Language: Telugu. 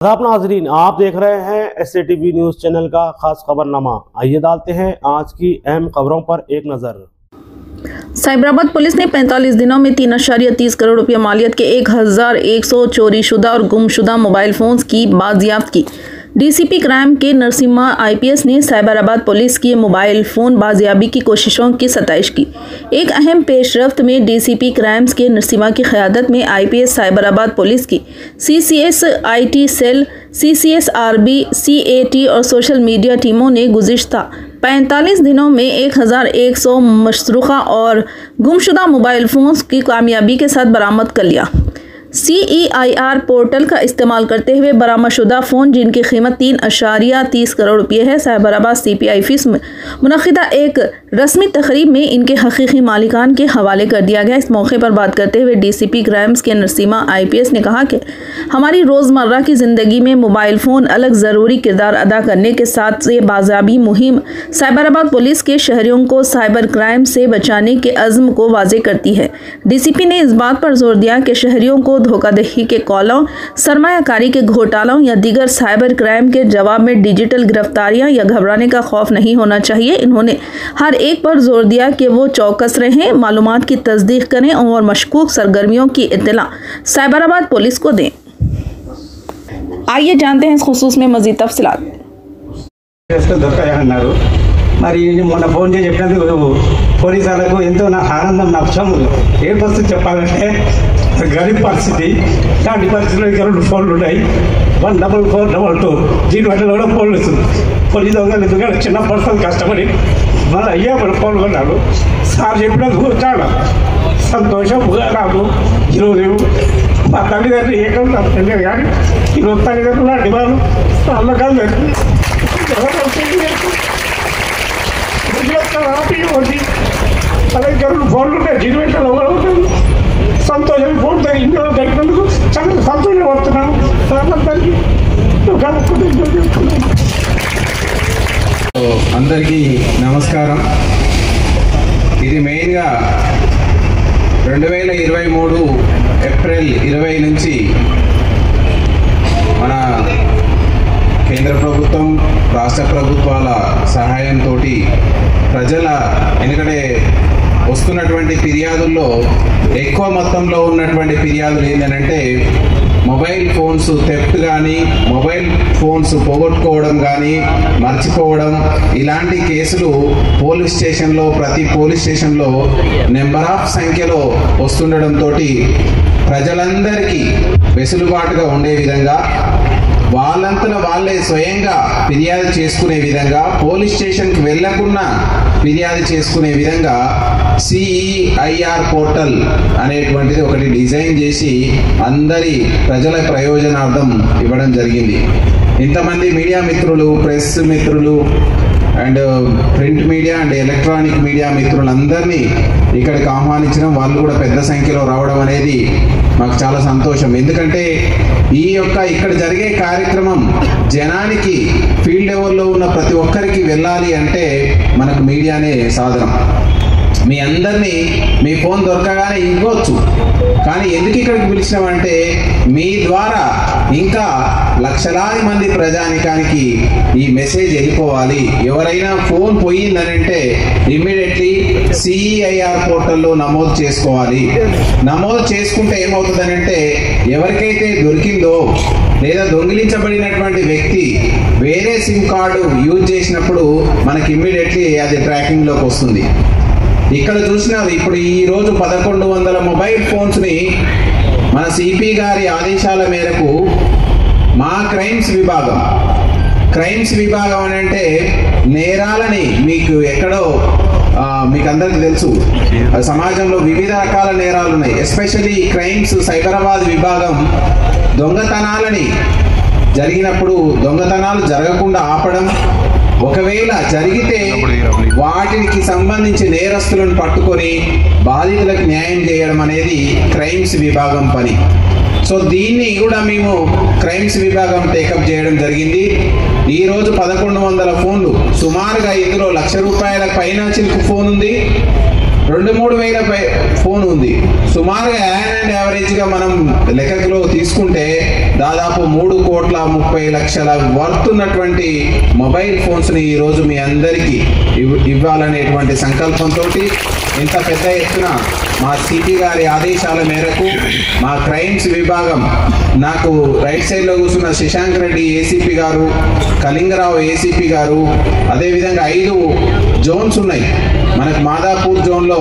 आदाब नाज़रीन, आप देख रहे हैं SATV न्यूज़ चैनल का खास खबरनामा। आइए डालते हैं आज की अहम खबरों पर एक नज़र। साइबराबाद पुलिस ने 45 दिनों में 3.30 करोड़ रुपये मालियत के 1100 चोरीशुदा और गुमशुदा मोबाइल फोन्स की बाजियाफ्त की। डीसीपी क्राइम के नरसिम्हा आईपीएस ने साइबराबाद पुलिस की मोबाइल फ़ोन बाजियाबी की कोशिशों की सताइश की। एक अहम पेशरफ्त में डीसीपी क्राइम्स के नरसिम्हा की क़यादत में आईपीएस साइबराबाद पुलिस की CCS IT सेल, CCSRB, CAT और सोशल मीडिया टीमों ने गुज़िश्ता 45 दिनों में 1100 मशरूक़ा और गुमशुदा मोबाइल फ़ोन्स की कामयाबी के साथ बरामद कर लिया। CEIR पोर्टल का इस्तेमाल करते हुए बरामदशुदा फ़ोन, जिनकी कीमत 3.30 करोड़ रुपये है, साइबराबाद CP ऑफिस में मुनक़िदा एक रस्मी तकरीब में इनके हकीकी मालिकान के हवाले कर दिया गया। इस मौके पर बात करते हुए डीसीपी क्राइम्स के नरसिम्हा IPS ने कहा कि हमारी रोज़मर्रा की ज़िंदगी में मोबाइल फ़ोन अलग ज़रूरी किरदार अदा करने के साथ ये बाज़ाबी मुहिम साइबराबाद पुलिस के शहरियों को साइबर क्राइम से बचाने के अज़्म को वाज़े करती है। डीसीपी ने इस बात पर जोर दिया कि शहरियों को धोखाधड़ी के कॉलों, सरमायाकारी के घोटालों या दीगर साइबर क्राइम के जवाब में डिजिटल गिरफ्तारियां या घबराने का खौफ नहीं होना चाहिए। इन्होंने हर एक पर जोर दिया कि वो चौकस रहें, मालूमात की तस्दीक करें और मशकूक सरगर्मियों की इत्तला साइबराबाद पुलिस को दें। आइए जानते हैं इस खुसूस में मज़ीद तफसीलात। మరి మొన్న ఫోన్ చేసి చెప్పినందుకు పోలీసు వాళ్ళకు ఎంతో నాకు ఆనందం, నా ఉత్సాహం. ఏ పరిస్థితి చెప్పాలంటే గరీబ్ పరిస్థితి. ఇలాంటి పరిస్థితుల్లో ఇంకా 2 ఫోన్లు ఉన్నాయి. 14422 దీని వల్ల కూడా ఫోన్లు వస్తుంది. పోలీసు దొంగలు ఎందుకంటే చిన్న పర్సన్ కష్టపడి మళ్ళీ అయ్యా మన ఫోన్లు కొన్నాడు. సార్ చెప్పినందుకు చాలా సంతోషం. నాకు ఈరోజు మా తల్లిదండ్రులు ఏకం నాకు తెలియదు, కానీ ఈరోజు తల్లిదండ్రులు లాంటి వాళ్ళు అమ్మకాలు హ్యాపీ ఉంది. అలాగే ఫోన్లు ఉంటాయి, జీవితంలో ఉంటుంది. సంతోషం ఫోన్ ఇంట్లో దొరికినందుకు చాలా సంతోషం పడుతున్నాను. అందరికీ నమస్కారం. ఇది మెయిన్గా 2023 ఏప్రిల్ 20 నుంచి మన కేంద్ర ప్రభుత్వం, రాష్ట్ర ప్రభుత్వాల సహాయంతో ప్రజల ఎందుకంటే వస్తున్నటువంటి ఫిర్యాదుల్లో ఎక్కువ మొత్తంలో ఉన్నటువంటి ఫిర్యాదులు ఏంటంటే మొబైల్ ఫోన్స్ థెఫ్ట్ కానీ, మొబైల్ ఫోన్స్ పోగొట్టుకోవడం కానీ, మర్చిపోవడం, ఇలాంటి కేసులు ప్రతి పోలీస్ స్టేషన్లో నెంబర్ ఆఫ్ సంఖ్యలో వస్తుండడంతో ప్రజలందరికీ వెసులుబాటుగా ఉండే విధంగా, వాళ్ళంతలో వాళ్ళే స్వయంగా ఫిర్యాదు చేసుకునే విధంగా, పోలీస్ స్టేషన్కి వెళ్లకుండా ఫిర్యాదు చేసుకునే విధంగా CEIR పోర్టల్ అనేటువంటిది ఒకటి డిజైన్ చేసి అందరి ప్రజల ప్రయోజనార్థం ఇవ్వడం జరిగింది. ఇంతమంది మీడియా మిత్రులు, ప్రెస్ మిత్రులు and print media and electronic media మిత్రులందరినీ ఇక్కడికి ఆహ్వానించడం, వాళ్ళు కూడా పెద్ద సంఖ్యలో రావడం అనేది మాకు చాలా సంతోషం. ఎందుకంటే ఇక్కడ జరిగే కార్యక్రమం జనానికి, ఫీల్డ్ లెవెల్లో ఉన్న ప్రతి ఒక్కరికి వెళ్ళాలి అంటే మనకు మీడియానే సాధనం. మీ అందరినీ మీ ఫోన్ దొరకగానే ఇవ్వచ్చు, కానీ ఎందుకు ఇక్కడికి పిలిచినామంటే మీ ద్వారా ఇంకా లక్షలాది మంది ప్రజానికానికి ఈ మెసేజ్ వెళ్ళిపోవాలి. ఎవరైనా ఫోన్ పోయిందనంటే ఇమ్మీడియట్లీ CEIR పోర్టల్లో నమోదు చేసుకోవాలి. నమోదు చేసుకుంటే ఏమవుతుందనంటే ఎవరికైతే దొరికిందో లేదా దొంగిలించబడినటువంటి వ్యక్తి వేరే సిమ్ కార్డు యూజ్ చేసినప్పుడు మనకి ఇమ్మీడియట్లీ అది ట్రాకింగ్లోకి వస్తుంది. ఇక్కడ చూసినారు, ఇప్పుడు ఈరోజు 1100 మొబైల్ ఫోన్స్ని మన CP గారి ఆదేశాల మేరకు మా క్రైమ్స్ విభాగం అని అంటే నేరాలని మీకు ఎక్కడో మీకు అందరికీ తెలుసు, సమాజంలో వివిధ రకాల నేరాలు ఉన్నాయి. ఎస్పెషల్లీ క్రైమ్స్ సైబరాబాద్ విభాగం దొంగతనాలని జరిగినప్పుడు దొంగతనాలు జరగకుండా ఆపడం, ఒకవేళ జరిగితే వాటికి సంబంధించి నేరస్తులను పట్టుకొని బాధితులకు న్యాయం చేయడం అనేది క్రైమ్స్ విభాగం పని. సో దీన్ని కూడా మేము క్రైమ్స్ విభాగం టేకప్ చేయడం జరిగింది. ఈరోజు 1100 ఫోన్లు, సుమారుగా ఇందులో ₹1,00,000 పైన చిలుకు ఫోన్ ఉంది, 2-3 వేల ఫోన్ ఉంది. సుమారుగా యావరేజ్గా మనం లెక్కలో తీసుకుంటే దాదాపు 3,30,00,000 వర్త్ ఉన్నటువంటి మొబైల్ ఫోన్స్ని ఈరోజు మీ అందరికీ ఇవ్వాలనేటువంటి సంకల్పంతో ఇంత పెద్ద ఎత్తున మా సిపి గారి ఆదేశాల మేరకు మా క్రైమ్స్ విభాగం, నాకు రైట్ సైడ్లో కూర్చున్న శశాంక్ రెడ్డి ఏసీపీ గారు, కళింగరావు ఏసీపీ గారు, అదేవిధంగా 5 జోన్స్ ఉన్నాయి మనకు. మాదాపూర్ జోన్లో